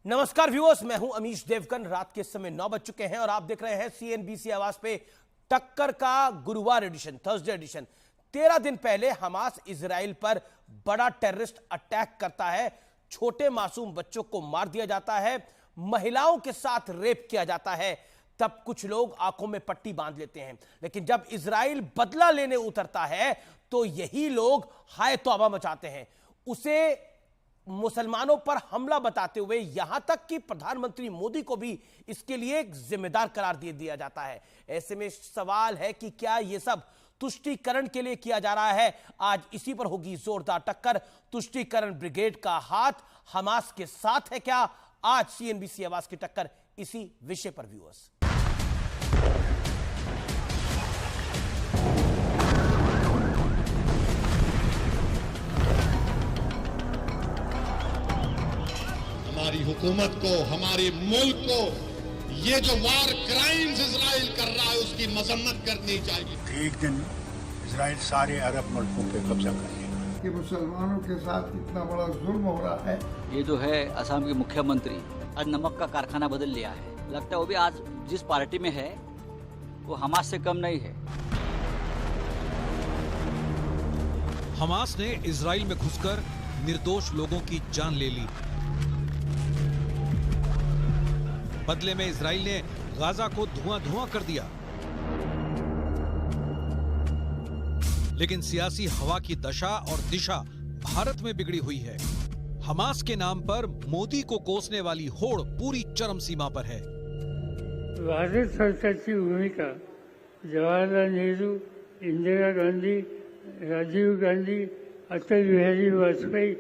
नमस्कार व्यूअर्स, मैं हूं अमीश देवगन। रात के समय 9 बज चुके हैं और आप देख रहे हैं सीएनबीसी आवाज पे टक्कर का गुरुवार एडिशन, थर्सडे एडिशन। 13 दिन पहले हमास इजराइल पर बड़ा टेररिस्ट अटैक करता है, छोटे मासूम बच्चों को मार दिया जाता है, महिलाओं के साथ रेप किया जाता है। तब कुछ लोग आंखों में पट्टी बांध लेते हैं, लेकिन जब इजराइल बदला लेने उतरता है तो यही लोग हाय तौबा मचाते हैं, उसे मुसलमानों पर हमला बताते हुए यहां तक कि प्रधानमंत्री मोदी को भी इसके लिए एक जिम्मेदार करार दे दिया जाता है। ऐसे में सवाल है कि क्या यह सब तुष्टीकरण के लिए किया जा रहा है? आज इसी पर होगी जोरदार टक्कर। तुष्टीकरण ब्रिगेड का हाथ हमास के साथ है क्या? आज सीएनबीसी आवाज की टक्कर इसी विषय पर व्यूअर्स। हमारी हुकूमत को, हमारे मुल्क को ये जो वार क्राइम्स इजराइल कर रहा है उसकी मजम्मत करनी चाहिए। एक दिन इजराइल सारे अरब मुल्कों पे कब्जा कर लेगा। कि मुसलमानों के साथ इतना बड़ा जुल्म हो रहा है। ये जो है असम के मुख्यमंत्री आज नमक का कारखाना बदल लिया है। लगता है वो भी आज जिस पार्टी में है वो हमास से कम नहीं है। हमास ने इजराइल में घुसकर निर्दोष लोगों की जान ले ली। बदले में इजराइल ने गाजा को धुआं-धुआं कर दिया। लेकिन सियासी हवा की दशा और दिशा भारत में बिगड़ी हुई है। हमास के नाम पर मोदी को कोसने वाली होड़ पूरी चरम सीमा पर है। भारत सरकार की भूमिका जवाहरलाल नेहरू, इंदिरा गांधी, राजीव गांधी, अटल बिहारी वाजपेयी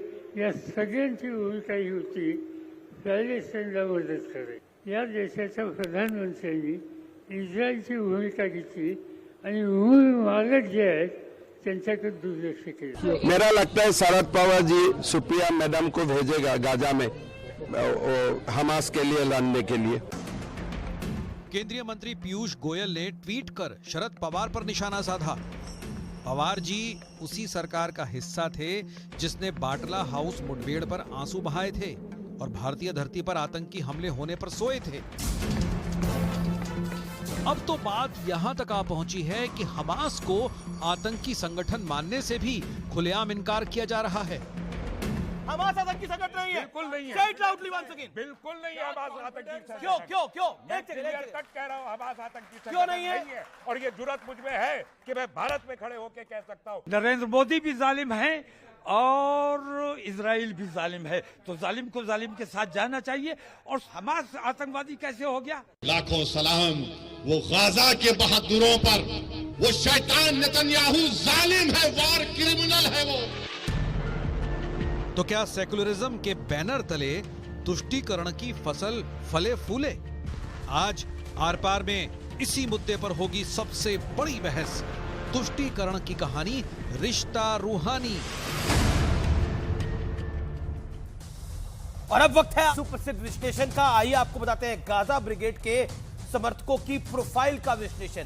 या सगळ्यांची भूमिका ही होती पहिले त्यांना मदत करे। या देशाच्या प्रधानमंत्र्यांनी इस्रायलची भूमिका घेतली आणि मालक जे आहेत त्यांच्याकडे दुर्लक्ष केलं। मेरा लगता है शरद पवार जी सुप्रिया मैडम को भेजेगा गाजा में हमास के लिए लड़ने के लिए। केंद्रीय मंत्री पीयूष गोयल ने ट्वीट कर शरद पवार पर निशाना साधा। पवार जी उसी सरकार का हिस्सा थे जिसने बाटला हाउस मुठभेड़ पर आंसू बहाए थे और भारतीय धरती पर आतंकी हमले होने पर सोए थे। अब तो बात यहां तक आ पहुंची है कि हमास को आतंकी संगठन मानने से भी खुलेआम इनकार किया जा रहा है। हमास आतंकी संगठन नहीं है। बिल्कुल नहीं है। Say it loudly once again. बिल्कुल नहीं है हमास आतंकी संगठन। क्यों? मैं क्लियर कट कह रहा हूँ, हमास आतंकी संगठन क्यों नहीं है? और ये जुर्रत मुझ में है कि मैं भारत में खड़े होकर कह सकता हूँ। नरेंद्र मोदी भी जालिम है और इजराइल भी जालिम है, तो जालिम को जालिम के साथ जाना चाहिए। और हमास आतंकवादी कैसे हो गया? लाखों सलाम वो गाजा के बहादुरों पर। वो शैतान नेतन्याहू जालिम है, वार क्रिमिनल है वो। तो क्या सेकुलरिज्म के बैनर तले तुष्टीकरण की फसल फले फूले? आज आर पार में इसी मुद्दे पर होगी सबसे बड़ी बहस। तुष्टीकरण की कहानी, रिश्ता रूहानी। और अब वक्त है सुप्रसिद्ध विश्लेषण का। आइए आपको बताते हैं गाजा ब्रिगेड के समर्थकों की प्रोफाइल का विश्लेषण।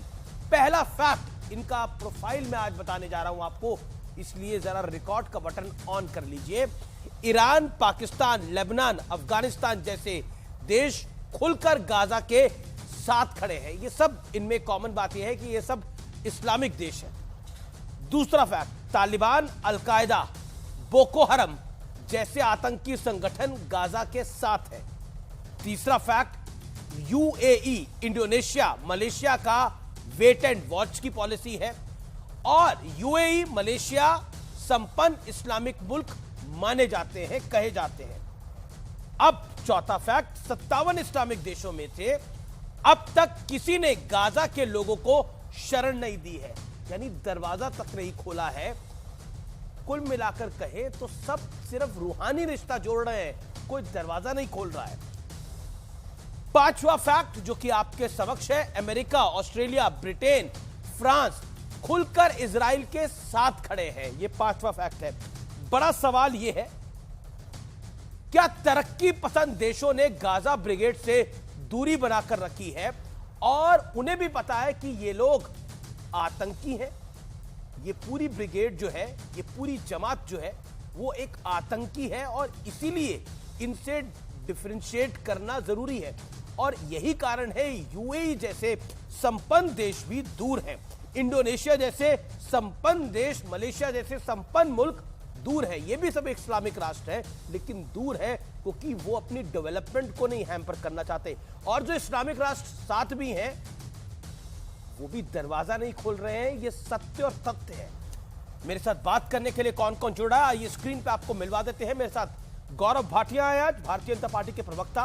पहला फैक्ट इनका प्रोफाइल में आज बताने जा रहा हूं आपको, इसलिए जरा रिकॉर्ड का बटन ऑन कर लीजिए। ईरान, पाकिस्तान, लेबनान, अफगानिस्तान जैसे देश खुलकर गाजा के साथ खड़े हैं। ये सब इनमें कॉमन बात यह है कि ये सब इस्लामिक देश है। दूसरा फैक्ट, तालिबान, अल-कायदा, बोको हरम जैसे आतंकी संगठन गाजा के साथ है। तीसरा फैक्ट, यूएई, इंडोनेशिया, मलेशिया का वेट एंड वॉच की पॉलिसी है और यूएई, मलेशिया संपन्न इस्लामिक मुल्क माने जाते हैं, कहे जाते हैं। अब चौथा फैक्ट, 57 इस्लामिक देशों में से अब तक किसी ने गाजा के लोगों को शरण नहीं दी है, यानी दरवाजा तक नहीं खोला है। कुल मिलाकर कहें तो सब सिर्फ रूहानी रिश्ता जोड़ रहे हैं, कोई दरवाजा नहीं खोल रहा है। पांचवा फैक्ट जो कि आपके समक्ष है, अमेरिका, ऑस्ट्रेलिया, ब्रिटेन, फ्रांस खुलकर इजराइल के साथ खड़े हैं। यह पांचवा फैक्ट है। बड़ा सवाल यह है, क्या तरक्की पसंद देशों ने गाजा ब्रिगेड से दूरी बनाकर रखी है और उन्हें भी पता है कि ये लोग आतंकी हैं? ये पूरी ब्रिगेड जो है, ये पूरी जमात जो है वो एक आतंकी है और इसीलिए इनसे डिफरेंशिएट करना जरूरी है। और यही कारण है यूएई जैसे संपन्न देश भी दूर हैं, इंडोनेशिया जैसे संपन्न देश, मलेशिया जैसे संपन्न मुल्क दूर है। ये भी सब इस्लामिक राष्ट्र है, लेकिन दूर है क्योंकि वो अपनी डेवलपमेंट को नहीं हैम्पर करना चाहते। और जो इस्लामिक राष्ट्र साथ भी हैं वो भी दरवाजा नहीं खोल रहे हैं। ये सत्य और तथ्य है। मेरे साथ बात करने के लिए कौन कौन जुड़ा, आइए स्क्रीन पे आपको मिलवा देते हैं। मेरे साथ गौरव भाटिया है, आज भारतीय जनता पार्टी के प्रवक्ता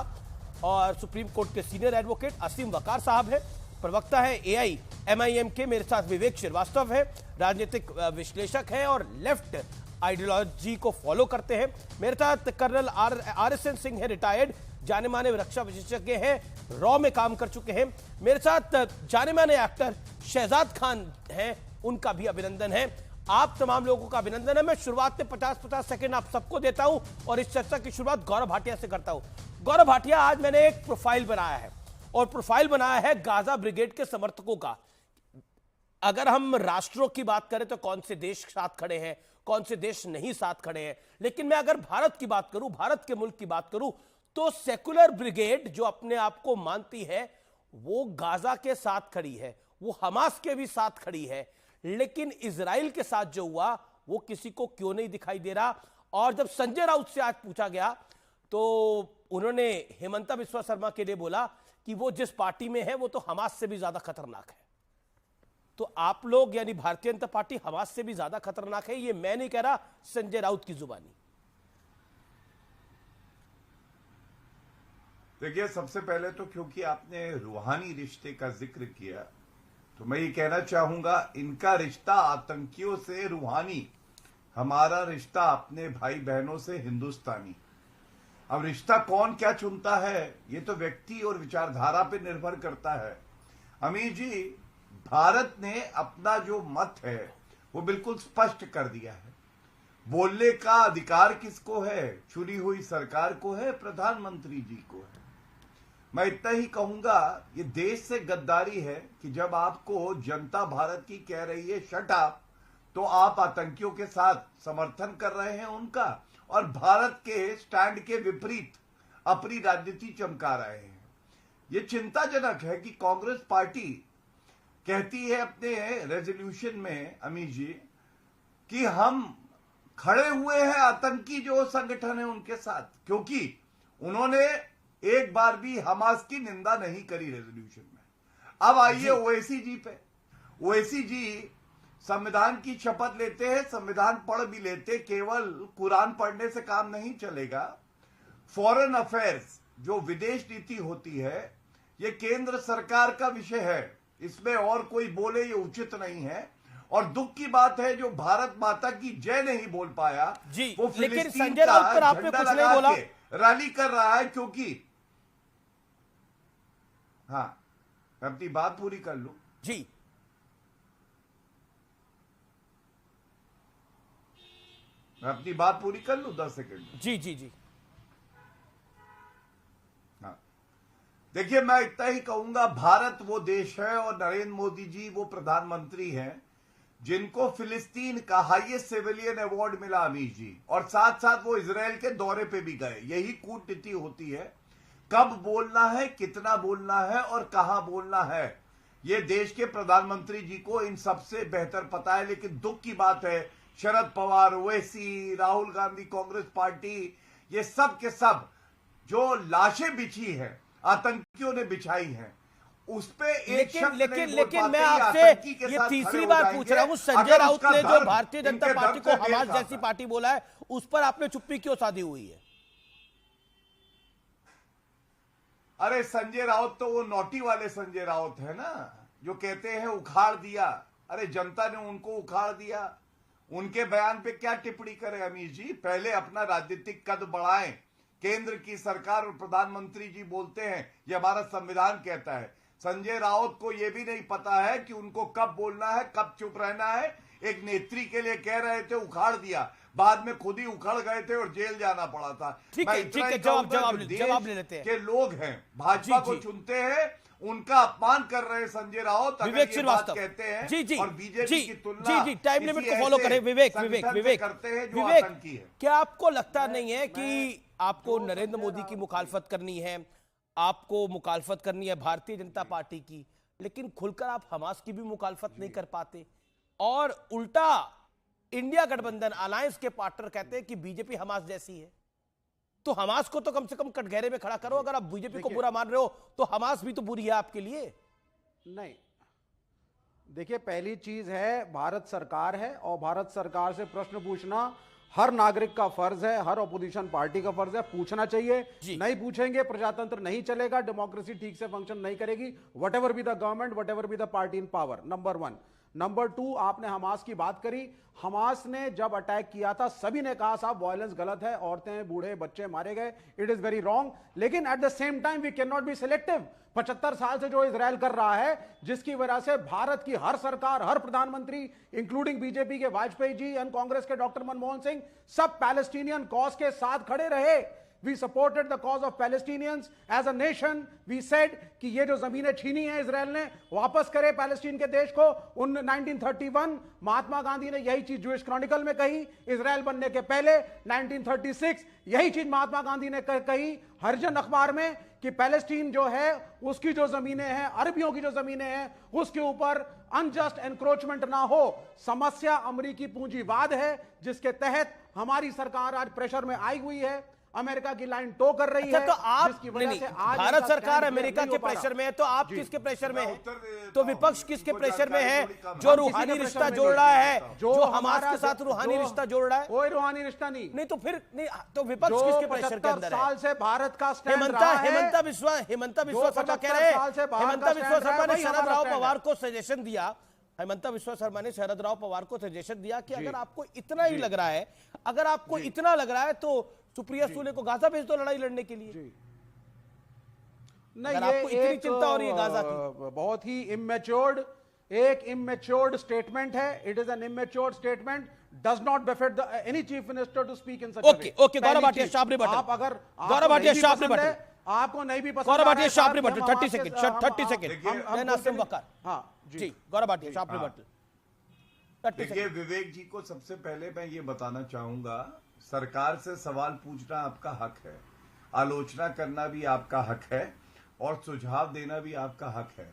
और सुप्रीम कोर्ट के सीनियर एडवोकेट। असीम वकार साहब है, प्रवक्ता है AIMIM के। मेरे साथ विवेक श्रीवास्तव है, राजनीतिक विश्लेषक है और लेफ्ट आइडियोलॉजी को फॉलो करते हैं। मेरे साथ कर्नल RSN सिंह है, रिटायर्ड जाने माने रक्षा विशेषज्ञ हैं, रॉ में काम कर चुके हैं। मेरे साथ जाने माने एक्टर शहजाद खान हैं, उनका भी अभिनंदन है। आप तमाम लोगों का अभिनंदन है। मैं शुरुआत में 50-50 सेकंड आप सबको देता हूं और इस चर्चा की शुरुआत गौरव भाटिया से करता हूं। गौरव भाटिया, आज मैंने एक प्रोफाइल बनाया है और प्रोफाइल बनाया है गाजा ब्रिगेड के समर्थकों का। अगर हम राष्ट्रों की बात करें तो कौन से देश साथ खड़े हैं, कौन से देश नहीं साथ खड़े हैं, लेकिन मैं अगर भारत की बात करूं, भारत के मुल्क की बात करूं, तो सेकुलर ब्रिगेड जो अपने आप को मानती है वो गाजा के साथ खड़ी है, वो हमास के भी साथ खड़ी है। लेकिन इजराइल के साथ जो हुआ वो किसी को क्यों नहीं दिखाई दे रहा। और जब संजय राउत से आज पूछा गया तो उन्होंने हेमंता बिस्वा शर्मा के लिए बोला कि वो जिस पार्टी में है वो तो हमास से भी ज्यादा खतरनाक है। तो आप लोग यानी भारतीय जनता पार्टी हमास से भी ज्यादा खतरनाक है, ये मैं नहीं कह रहा, संजय राउत की जुबानी। देखिए, सबसे पहले तो क्योंकि आपने रूहानी रिश्ते का जिक्र किया तो मैं ये कहना चाहूंगा, इनका रिश्ता आतंकियों से रूहानी, हमारा रिश्ता अपने भाई बहनों से हिंदुस्तानी। अब रिश्ता कौन क्या चुनता है ये तो व्यक्ति और विचारधारा पे निर्भर करता है। अमीर जी, भारत ने अपना जो मत है वो बिल्कुल स्पष्ट कर दिया है। बोलने का अधिकार किसको है? चुनी हुई सरकार को है, प्रधानमंत्री जी को है। मैं इतना ही कहूंगा, ये देश से गद्दारी है कि जब आपको जनता भारत की कह रही है शट अप, तो आप आतंकियों के साथ समर्थन कर रहे हैं उनका और भारत के स्टैंड के विपरीत अपनी राजनीति चमका रहे हैं। ये चिंताजनक है कि कांग्रेस पार्टी कहती है अपने रेजोल्यूशन में, अमीर जी, कि हम खड़े हुए हैं आतंकी जो संगठन है उनके साथ, क्योंकि उन्होंने एक बार भी हमास की निंदा नहीं करी रेजोल्यूशन में। अब आइए ओवैसी जी पे। ओवैसी जी संविधान की शपथ लेते हैं, संविधान पढ़ भी लेते, केवल कुरान पढ़ने से काम नहीं चलेगा। फॉरेन अफेयर्स जो विदेश नीति होती है ये केंद्र सरकार का विषय है, इसमें और कोई बोले ये उचित नहीं है। और दुख की बात है जो भारत माता की जय नहीं बोल पाया जी, वो लेकिन संजय राउत पर आपने कुछ नहीं बोला, रैली कर रहा है। क्योंकि हाँ, मैं अपनी बात पूरी कर लूं जी। मैं अपनी बात पूरी कर लूं 10 सेकंड। जी जी जी। हाँ, देखिए, मैं इतना ही कहूंगा, भारत वो देश है और नरेंद्र मोदी जी वो प्रधानमंत्री हैं जिनको फिलिस्तीन का हाईएस्ट सिविलियन अवार्ड मिला, अमीर जी, और साथ साथ वो इजराइल के दौरे पे भी गए। यही कूटनीति होती है, कब बोलना है, कितना बोलना है और कहां बोलना है, ये देश के प्रधानमंत्री जी को इन सबसे बेहतर पता है। लेकिन दुख की बात है, शरद पवार, ओवैसी, राहुल गांधी, कांग्रेस पार्टी, ये सब के सब जो लाशें बिछी हैं, आतंकियों ने बिछाई हैं, उस पे एक लेकिन मैं आपसे ये तीसरी बार पूछ रहा हूं, संजय राउत ने जो भारतीय जनता पार्टी को हमास जैसी पार्टी बोला है उस पर आपने चुप्पी क्यों साधी हुई है? अरे संजय राउत तो वो नोटी वाले संजय राउत है ना, जो कहते हैं उखाड़ दिया। अरे जनता ने उनको उखाड़ दिया, उनके बयान पे क्या टिप्पणी करें अमीर जी? पहले अपना राजनीतिक कद बढ़ाएं। केंद्र की सरकार और प्रधानमंत्री जी बोलते हैं ये हमारा संविधान कहता है। संजय राउत को यह भी नहीं पता है कि उनको कब बोलना है, कब चुप रहना है। एक नेत्री के लिए कह रहे थे उखाड़ दिया, बाद में खुद ही उखड़ गए थे और जेल जाना पड़ा था। ठीक है, जवाब ले लेते हैं। के लोग हैं भाजपा को चुनते हैं, उनका अपमान कर रहे हैं संजय राउत। विवेक श्रीवास्तव कहते हैं जी और बीजेपी की तुलना जी टाइम लिमिट को फॉलो करें। विवेक करते हैं जो आतंकी है। क्या आपको लगता नहीं है कि आपको नरेंद्र मोदी की मुखालफत करनी है, आपको मुखालफत करनी है भारतीय जनता पार्टी की, लेकिन खुलकर आप हमास की भी मुखालफत नहीं कर पाते। और उल्टा इंडिया गठबंधन अलायंस के पार्टनर कहते हैं कि बीजेपी हमास जैसी है। तो हमास को तो कम से कम कटघरे में खड़ा करो। अगर आप बीजेपी को बुरा मान रहे हो तो हमास भी तो बुरी है आपके लिए। नहीं, देखिए, पहली चीज है भारत सरकार है और भारत सरकार से प्रश्न पूछना हर नागरिक का फर्ज है, हर अपोजिशन पार्टी का फर्ज है, पूछना चाहिए। नहीं पूछेंगे प्रजातंत्र नहीं चलेगा, डेमोक्रेसी ठीक से फंक्शन नहीं करेगी, what ever be the government, what ever be the party in power. Number 1। Number 2, आपने हमास की बात करी। हमास ने जब अटैक किया था सभी ने कहा साहब वायलेंस गलत है, औरतें बूढ़े बच्चे मारे गए, इट इज वेरी रॉन्ग। लेकिन at the same time we can not be selective. 75 साल से जो इजराइल कर रहा है, जिसकी वजह से भारत की हर सरकार, हर प्रधानमंत्री, इंक्लूडिंग बीजेपी के वाजपेयी जी एंड कांग्रेस के डॉक्टर मनमोहन सिंह, सब पैलेस्टीनियन कॉज के साथ खड़े रहे। We supported the cause of Palestinians as a nation. We said कि ये जो जमीनें छीनी हैं इजराइल ने, वापस करे पैलेस्टीन के देश को। 1931 महात्मा गांधी ने यही चीज जूइश क्रॉनिकल में कही। इजराइल बनने के पहले 1936 यही चीज महात्मा गांधी ने कही हरिजन अखबार में कि पैलेस्टीन जो है उसकी जो जमीनें हैं, अरबियों की जो जमीनें हैं, उसके ऊपर अनजस्ट एनक्रोचमेंट ना हो। समस्या अमेरिकी पूंजीवाद है, जिसके तहत हमारी सरकार आज प्रेशर में आई हुई है। अमेरिका की लाइन टो कर रही है। तो आप जिसकी वजह से आज भारत सरकार अमेरिका के प्रेशर में है, तो आप किसके प्रेशर में है? तो विपक्ष किसके प्रेशर में है? जो रूहानी रिश्ता जोड़ रहा है, जो हमास के साथ रूहानी रिश्ता जोड़ रहा है। कोई रूहानी रिश्ता नहीं तो फिर नहीं, तो विपक्ष किसके प्रेशर के अंदर है? साल से भारत का स्टैंड रहा है। हेमंता बिस्वा शर्मा कह रहे हैं, हेमंता बिस्वा शर्मा ने शरद राव पवार को सजेशन दिया, हेमंता बिस्वा शर्मा ने शरद राव पवार को सजेशन दिया कि अगर आपको इतना ही लग रहा है, अगर आपको इतना लग रहा है तो सुप्रिया सुले को गाजा भेज दो लड़ाई लड़ने के लिए। नहीं, आपको इतनी चिंता हो रही है गाजा की। बहुत ही इमेच्योर्ड स्टेटमेंट है। It is an immatured statement, does not befit any chief minister to speak in such a way. Okay, Gaurav Bhatia शाबरी बटन। आप अगर गौरव भाटिया शाबरी बटन, आपको नहीं भी पसंद, गौरव भाटिया शाबरी बटन 30 सेकंड, 30 सेकंड। हम नासिम वकार। हां जी, गौरव भाटिया शाबरी बटन। देखिए, विवेक जी को सबसे पहले मैं ये बताना चाहूंगा, सरकार से सवाल पूछना आपका हक है, आलोचना करना भी आपका हक है और सुझाव देना भी आपका हक है।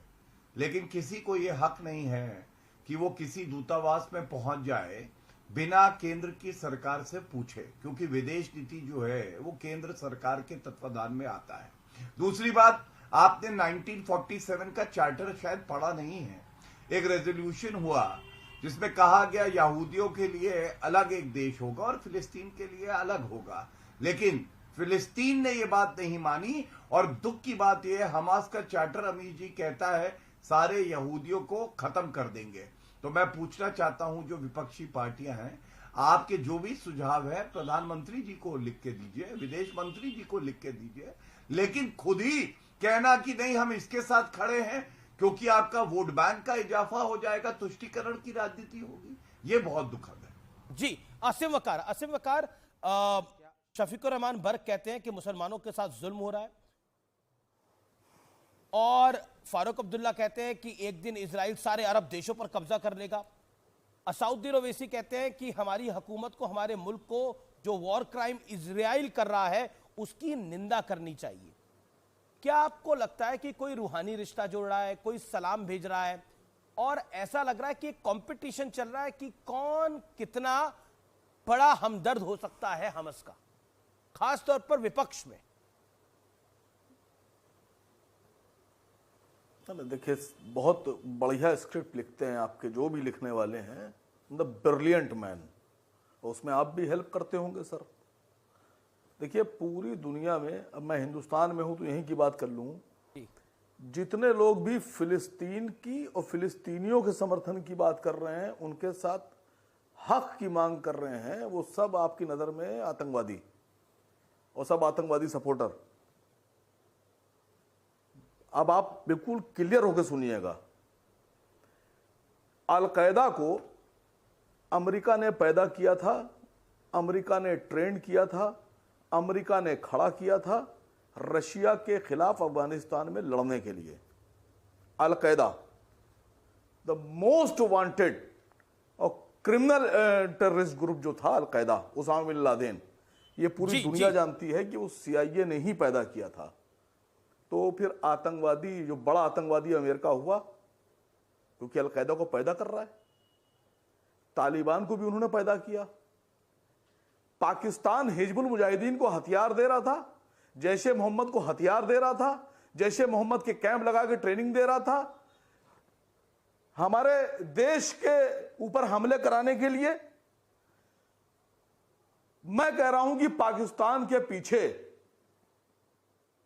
लेकिन किसी को यह हक नहीं है कि वो किसी दूतावास में पहुंच जाए बिना केंद्र की सरकार से पूछे, क्योंकि विदेश नीति जो है वो केंद्र सरकार के तत्वाधान में आता है। दूसरी बात, आपने 1947 का चार्टर शायद पढ़ा नहीं है। एक रेजोल्यूशन हुआ जिसमें कहा गया यहूदियों के लिए अलग एक देश होगा और फिलिस्तीन के लिए अलग होगा, लेकिन फिलिस्तीन ने यह बात नहीं मानी। और दुख की बात यह है, हमास का चार्टर अमीर जी कहता है सारे यहूदियों को खत्म कर देंगे। तो मैं पूछना चाहता हूं, जो विपक्षी पार्टियां हैं, आपके जो भी सुझाव है प्रधानमंत्री जी को लिख के दीजिए, विदेश मंत्री जी को लिख के दीजिए, लेकिन खुद ही कहना कि नहीं हम इसके साथ खड़े हैं क्योंकि आपका वोट बैंक का इजाफा हो जाएगा, तुष्टीकरण की राजनीति होगी, ये बहुत दुखद है। जी, आसिम वकार, शफीकुर रहमान बर्क कहते हैं कि मुसलमानों के साथ जुल्म हो रहा है, और फारूक अब्दुल्ला कहते हैं कि एक दिन इजराइल सारे अरब देशों पर कब्जा कर लेगा। असाउद्दीन ओवैसी कहते हैं कि हमारी हुकूमत को, हमारे मुल्क को जो वॉर क्राइम इजराइल कर रहा है उसकी निंदा करनी चाहिए। क्या आपको लगता है कि कोई रूहानी रिश्ता जोड़ रहा है, कोई सलाम भेज रहा है, और ऐसा लग रहा है कि कंपटीशन चल रहा है कि कौन कितना बड़ा हमदर्द हो सकता है हमास का, खास तौर पर विपक्ष में? देखिए, बहुत बढ़िया स्क्रिप्ट लिखते हैं आपके जो भी लिखने वाले हैं, द ब्रिलियंट मैन, उसमें आप भी हेल्प करते होंगे सर। देखिए, पूरी दुनिया में, अब मैं हिंदुस्तान में हूं तो यहीं की बात कर लूं, जितने लोग भी फिलिस्तीन की और फिलिस्तीनियों के समर्थन की बात कर रहे हैं, उनके साथ हक की मांग कर रहे हैं, वो सब आपकी नज़र में आतंकवादी और सब आतंकवादी सपोर्टर। अब आप बिल्कुल क्लियर होकर सुनिएगा, अल-कायदा को अमेरिका ने पैदा किया था, अमेरिका ने ट्रेंड किया था, अमेरिका ने खड़ा किया था रशिया के खिलाफ अफगानिस्तान में लड़ने के लिए। अल-कायदा द मोस्ट वांटेड और क्रिमिनल टेररिस्ट ग्रुप जो था अल-कायदा, उसामा बिन लादेन, ये पूरी दुनिया जानती है कि वो CIA ने ही पैदा किया था। तो फिर आतंकवादी, जो बड़ा आतंकवादी अमेरिका हुआ, क्योंकि अलकायदा को पैदा कर रहा है, तालिबान को भी उन्होंने पैदा किया, पाकिस्तान हिजबुल मुजाहिदीन को हथियार दे रहा था, जैशे मोहम्मद को हथियार दे रहा था, जैशे मोहम्मद के कैंप लगा के ट्रेनिंग दे रहा था, हमारे देश के ऊपर हमले कराने के लिए। मैं कह रहा हूं कि पाकिस्तान के पीछे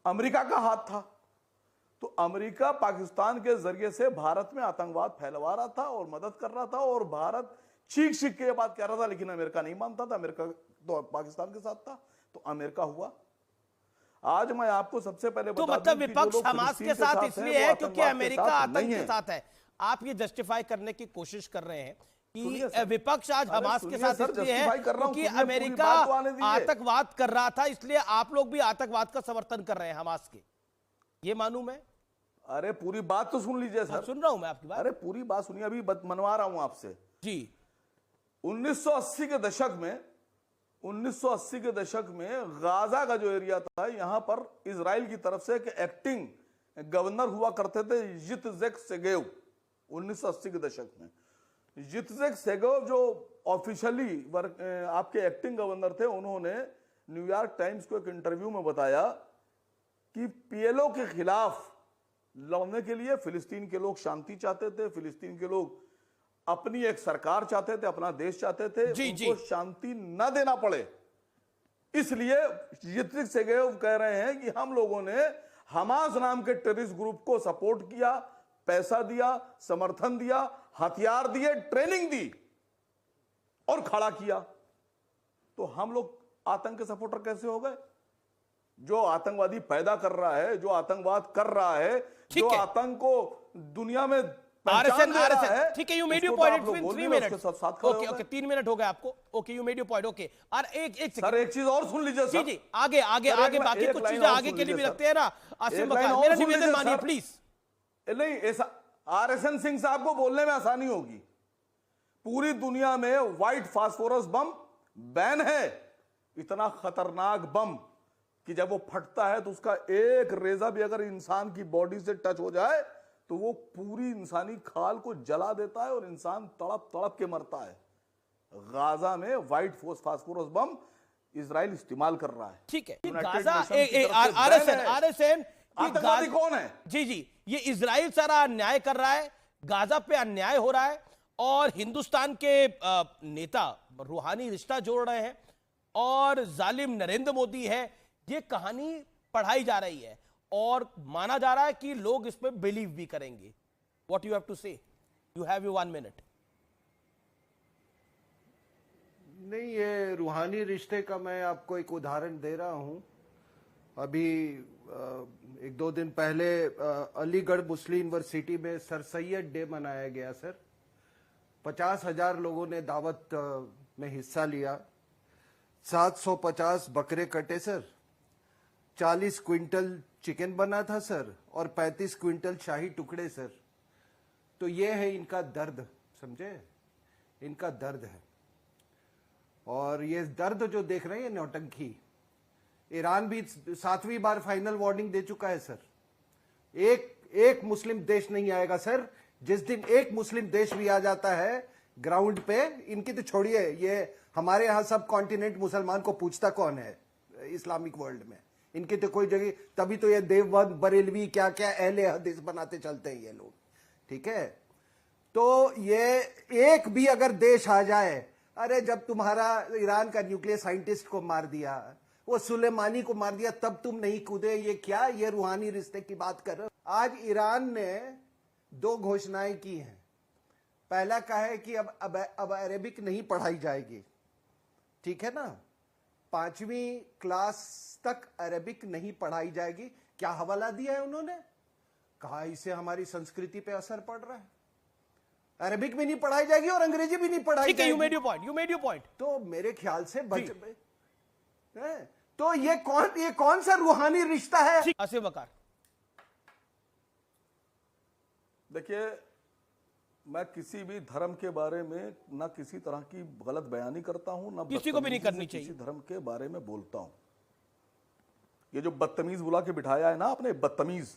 अमेरिका का हाथ था। तो अमेरिका पाकिस्तान के जरिए से भारत में आतंकवाद फैलवा रहा था और मदद कर रहा था, और भारत चीख चीख के बात कह रहा था, लेकिन अमेरिका नहीं मानता था। अमेरिका तो पाकिस्तान के साथ था, तो अमेरिका हुआ। आज मैं आपको सबसे पहले तो मतलब विपक्ष हमास के साथ इसलिए है क्योंकि अमेरिका आतंक के साथ है। आप ये जस्टिफाई करने की कोशिश कर रहे हैं कि विपक्ष आज हमास के साथ इसलिए है क्योंकि अमेरिका आतंकवाद कर रहा था, इसलिए आप लोग भी आतंकवाद का समर्थन कर रहे हैं हमास के। ये मानूं मैं? अरे पूरी बात तो सुन लीजिए सर। सुन रहा हूं मैं आपकी बात। अरे पूरी बात सुनिए, अभी मनवा रहा हूं आपसे जी। 1980 के दशक में गाजा का जो एरिया था, यहां पर इजराइल की तरफ से एक एक्टिंग गवर्नर हुआ करते थे, यित्ज़ेक सेगेव। 1980 के दशक में यित्ज़ेक सेगेव जो ऑफिशियली आपके एक्टिंग गवर्नर थे, उन्होंने न्यूयॉर्क टाइम्स को एक इंटरव्यू में बताया कि PLO के खिलाफ लड़ने के लिए फिलिस्तीन के लोग शांति चाहते थे, फिलिस्तीन के लोग अपनी एक सरकार चाहते थे, अपना देश चाहते थे, उनको शांति न देना पड़े। इसलिए यित्ज़ेक सेगेव कह रहे हैं कि हम लोगों ने हमास नाम के टेररिस्ट ग्रुप को सपोर्ट किया, पैसा दिया, समर्थन दिया, हथियार दिए, ट्रेनिंग दी और खड़ा किया। तो हम लोग आतंक के सपोर्टर कैसे हो गए? जो आतंकवादी पैदा कर रहा है, जो आतंकवाद कर रहा है, जो आतंक को दुनिया में ठीक है, you made your point in 3 minutes. Okay okay, 3 minute हो गए आपको। Okay, you made your point. Okay, और एक सर एक चीज और सुन लीजिए सर। जी जी, आगे बाकी कुछ चीजें आगे के लिए भी रखते हैं ना। आसिम बकार, मेरा निवेदन मानिए प्लीज। नहीं, ऐसा RSN सिंह साहब को बोलने में आसानी होगी। पूरी दुनिया में व्हाइट फास्फोरस बम बैन है। इतना खतरनाक बम कि जब वो फटता है तो उसका एक रेजा भी अगर इंसान की बॉडी से टच हो जाए तो वो पूरी इंसानी खाल को जला देता है और इंसान तड़प तड़प के मरता है। गाजा में व्हाइट फास्फोरस बम इजराइल इस्तेमाल कर रहा है। ठीक है, गाजा RSN आतंकवादी कौन है? जी जी, ये इजराइल सारा अन्याय कर रहा है, गाजा पे अन्याय हो रहा है, और हिंदुस्तान के नेता रूहानी रिश्ता जोड़ रहे हैं, और जालिम नरेंद्र मोदी है। ये कहानी पढ़ाई जा रही है और माना जा रहा है कि लोग इस पे बिलीव भी करेंगे। व्हाट यू हैव टू से? You have your 1 minute. नहीं, ये रूहानी रिश्ते का मैं आपको एक उदाहरण दे रहा हूं। अभी 1-2 दिन पहले अलीगढ़ मुस्लिम यूनिवर्सिटी में सर सैयद डे मनाया गया सर। 50,000 लोगों ने दावत में हिस्सा लिया। 750 बकरे कटे सर, 40 क्विंटल चिकन बना था सर, और 35 क्विंटल शाही टुकड़े सर। तो ये है इनका दर्द, समझे? इनका दर्द है। और ये दर्द जो देख रहे हैं, ये नौटंकी। ईरान भी 7वीं बार फाइनल वार्निंग दे चुका है सर। एक मुस्लिम देश नहीं आएगा सर। जिस दिन एक मुस्लिम देश भी आ जाता है ग्राउंड पे, इनकी तो छोड़िए, ये हमारे यहां सब कॉन्टिनेंट मुसलमान को पूछता कौन है इस्लामिक वर्ल्ड में। इनकी तो कोई जगह, तभी तो ये देवबंद बरेलवी क्या क्या अहले हदीस बनाते चलते हैं ये लोग, ठीक है? तो ये एक भी अगर देश आ जाए, अरे जब तुम्हारा ईरान का न्यूक्लियर साइंटिस्ट को मार दिया, वो सुलेमानी को मार दिया, तब तुम नहीं कूदे। ये क्या, ये रूहानी रिश्ते की बात कर रहे हो? आज ईरान ने 2 घोषणाएं की हैं। पहला कहा है कि अब अरेबिक नहीं पढ़ाई जाएगी, ठीक है ना? 5वीं क्लास तक अरेबिक नहीं पढ़ाई जाएगी। क्या हवाला दिया है उन्होंने? कहा इससे हमारी संस्कृति पे असर पड़ रहा है। अरेबिक भी नहीं पढ़ाई जाएगी और अंग्रेजी भी नहीं पढ़ाई जाएगी। You made your point. तो मेरे ख्याल से तो ये कौन सा रूहानी रिश्ता है? आसिम बकार, देखिए, मैं किसी भी धर्म के बारे में ना किसी तरह की गलत बयानी करता हूं, ना किसी को भी नहीं करनी किसी चाहिए। धर्म के बारे में बोलता हूं। ये जो बदतमीज बुला के बिठाया है ना आपने, बदतमीज,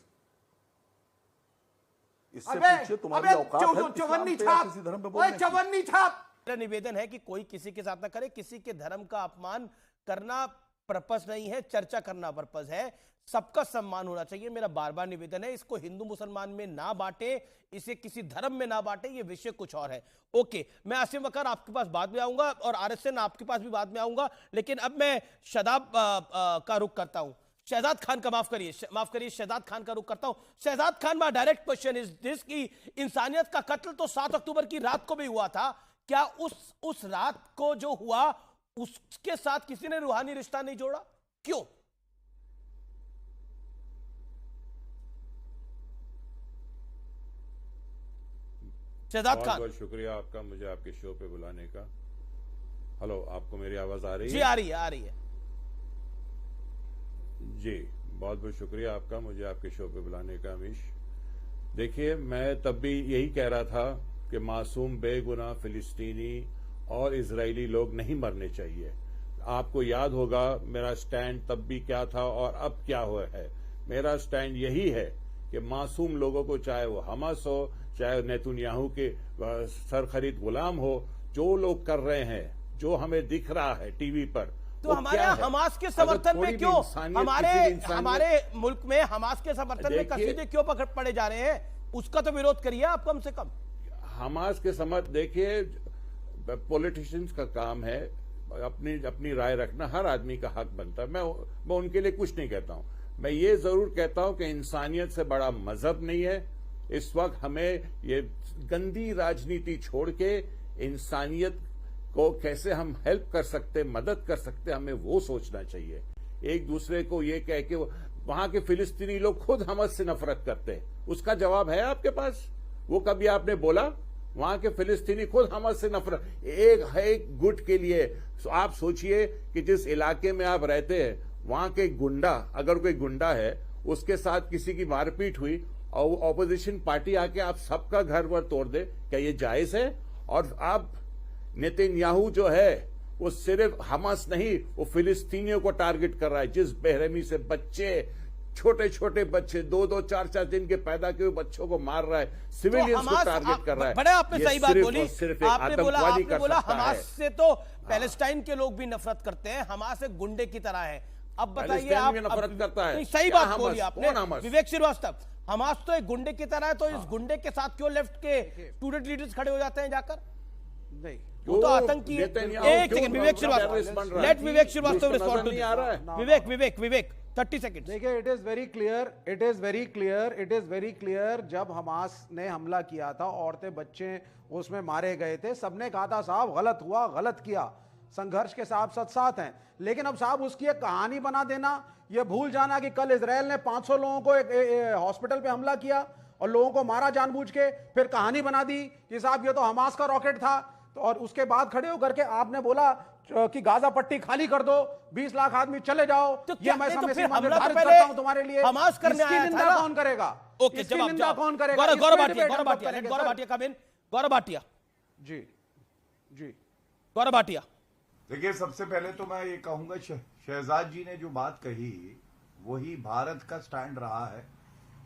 इससे पूछिए तुम्हारी औकात है इस्लाम पे या किसी धर्म पे बोलने की? चवन्नी छाप। मेरा निवेदन है कि कोई किसी के साथ ना करे, किसी के धर्म का अपमान करना पर्पस नहीं है, चर्चा करना पर्पस है, सबका सम्मान होना चाहिए। मेरा बार बार निवेदन है, इसको हिंदू मुसलमान में ना बांटे, इसे किसी धर्म में ना बांटे, ये विषय कुछ और है। ओके, मैं आसिम वकार आपके पास बाद में आऊंगा और आरएसएन आपके पास भी बाद में आऊंगा, लेकिन अब मैं शदाब का रुख करता हूं, शहजाद खान का, माफ करिए शहजाद खान का रुख करता हूं। Shahzad Khan, my direct question is this कि इंसानियत का कत्ल तो 7 अक्टूबर की रात को भी हुआ था, क्या उस रात को जो हुआ उसके साथ किसी ने रूहानी रिश्ता नहीं जोड़ा? क्यों? शहजाद खान, बहुत शुक्रिया आपका मुझे आपके शो पे बुलाने का। हेलो, आपको मेरी आवाज आ रही है? जी आ रही है। जी, बहुत बहुत शुक्रिया आपका मुझे आपके शो पे बुलाने का अमीश। देखिए, मैं तब भी यही कह रहा था कि मासूम बेगुनाह फिलिस्तीनी और इजरायली लोग नहीं मरने चाहिए। आपको याद होगा मेरा स्टैंड तब भी क्या था और अब क्या हुआ है। मेरा स्टैंड यही है कि मासूम लोगों को, चाहे वो हमास हो, चाहे नेतन्याहू के सरखरीद गुलाम हो, जो लोग कर रहे हैं, जो हमें दिख रहा है टीवी पर, तो हमारे हमास के समर्थन में क्यों, हमारे मुल्क में हमास के समर्थन में कसीदे क्यों पड़े जा रहे हैं? उसका तो विरोध करिए आप कम से कम। हमास के समर्थन, देखिए पॉलिटिशियंस का काम है अपनी राय रखना, हर आदमी का हक बनता है। मैं उनके लिए कुछ नहीं कहता हूं। मैं ये जरूर कहता हूं कि इंसानियत से बड़ा मजहब नहीं है। इस वक्त हमें ये गंदी राजनीति छोड़ के इंसानियत को कैसे हम हेल्प कर सकते, मदद कर सकते, हमें वो सोचना चाहिए। एक दूसरे को ये कह के, वहां के फिलिस्तीनी लोग खुद हमास से नफरत करते हैं, उसका जवाब है आपके पास? वो कभी आपने बोला? वहां के फिलिस्तीनी खुद हमास से नफरत, एक गुट के लिए। आप सोचिए कि जिस इलाके में आप रहते हैं, वहां के गुंडा, अगर कोई गुंडा है, उसके साथ किसी की मारपीट हुई और ऑपोजिशन पार्टी आके आप सबका घर वर तोड़ दे, क्या ये जायज है? और आप नेतन्याहू जो है वो सिर्फ हमास नहीं, वो फिलिस्तीनियों को टारगेट कर रहा है। जिस बेरहमी से बच्चे, छोटे छोटे बच्चे, 2-2, 4-4 दिन के पैदा किए हुए बच्चों को मार रहा है, सिविलियंस को टारगेट कर रहा है। बड़े आपने सही बात बोली, आपने बोला हमास से तो पैलेस्टाइन के लोग भी नफरत करते हैं, हमास एक गुंडे की तरह है। अब बताइए आप, नफरत करता है? सही बात बोली आपने विवेक श्रीवास्तव, हमास तो एक गुंडे की तरह है, तो इस गुंडे के साथ क्यों लेफ्ट के स्टूडेंट लीडर्स खड़े हो जाते हैं जाकर? नहीं, वो तो आतंकी है। एक second, Vivek Srivastava, let Vivek Srivastava respond to this. Vivek 30 second. देखिए, इट इज वेरी क्लियर जब हमास ने हमला किया था, औरतें बच्चे उसमें मारे गए थे, सबने कहा था साहब गलत हुआ, गलत किया, संघर्ष के साथ हैं। लेकिन अब साहब उसकी एक कहानी बना देना, यह भूल जाना कि कल इजराइल ने 500 लोगों को एक हॉस्पिटल पे हमला किया और लोगों को मारा जानबूझ के, फिर कहानी बना दी कि साहब ये तो हमास का रॉकेट था। तो और उसके बाद खड़े होकर के आपने बोला कि गाजा पट्टी खाली कर दो, 20 लाख आदमी चले जाओ। तो ये मैं तो समय फिर सीमा हमला निर्धारित तो करता हूं तुम्हारे लिए। हमास करने आया था ना? कौन करेगा? ओके, जवाब कौन करेगा? गौरव भाटिया जी गौरव भाटिया। देखिए, सबसे पहले तो मैं ये कहूंगा, शहजाद जी ने जो बात कही वही भारत का स्टैंड रहा है।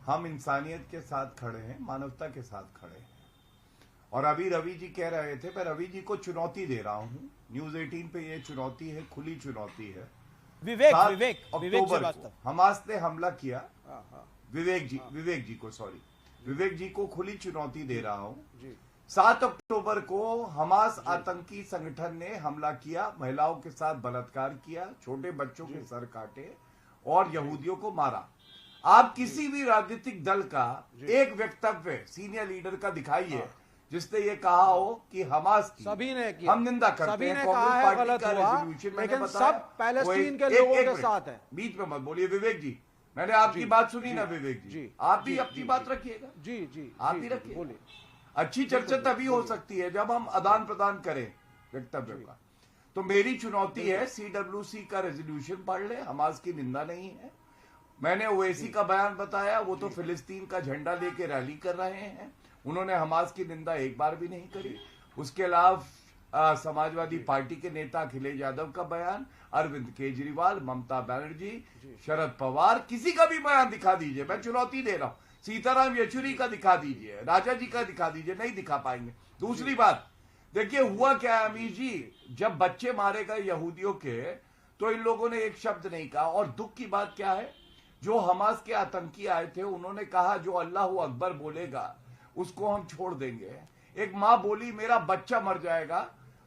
हम इंसानियत के साथ खड़े हैं, मानवता के साथ खड़े हैं। और अभी रवि जी कह रहे थे, मैं रवि जी को चुनौती दे रहा हूं, न्यूज 18 पे ये चुनौती है, खुली चुनौती है। विवेक अक्टूबर को हमास ने हमला किया, विवेक जी को खुली चुनौती दे रहा हूं। 7 अक्टूबर को हमास आतंकी संगठन ने हमला किया, महिलाओं के साथ बलात्कार किया, छोटे बच्चों के सर काटे और यहूदियों को मारा। आप किसी भी राजनीतिक दल का एक वक्तव्य सीनियर लीडर का दिखाइए जिसने ये कहा हो कि हमास की सभी ने किया, हम निंदा करते सभी हैं, ने कांग्रेस कहा है पार्टी गलत का हुआ, रेजोल्यूशन लेकिन सब पैलेस्टीन के लोगों के साथ है। बीच में मत बोलिए विवेक जी, मैंने आपकी बात सुनी ना विवेक जी, आप भी अपनी बात रखिएगा। आप ही रखिए, बोलिए। अच्छी चर्चा तभी हो सकती है जब हम आदान प्रदान करें वक्तव्य का। तो मेरी चुनौती है, CWC का रेजोल्यूशन पढ़ ले, हमास की निंदा नहीं है। मैंने ओवैसी का बयान बताया, वो तो फिलिस्तीन का झंडा लेके रैली कर रहे हैं, उन्होंने हमास की निंदा एक बार भी नहीं करी। उसके अलावा समाजवादी पार्टी के नेता अखिलेश यादव का बयान, अरविंद केजरीवाल, ममता बनर्जी, शरद पवार, किसी का भी बयान दिखा दीजिए, मैं चुनौती दे रहा हूं। सीताराम येचुरी का दिखा दीजिए, राजा जी का दिखा दीजिए, नहीं दिखा पाएंगे। दूसरी बात देखिए हुआ क्या है अमीर जी, जब बच्चे मारे गए यहूदियों के तो इन लोगों ने एक शब्द नहीं कहा। और दुख की बात क्या है, जो हमास के आतंकी आए थे उन्होंने कहा जो अल्लाह अकबर बोलेगा उसको हम छोड़ देंगे। एक माँ बोली मेरा बच्चा मर जाएगा,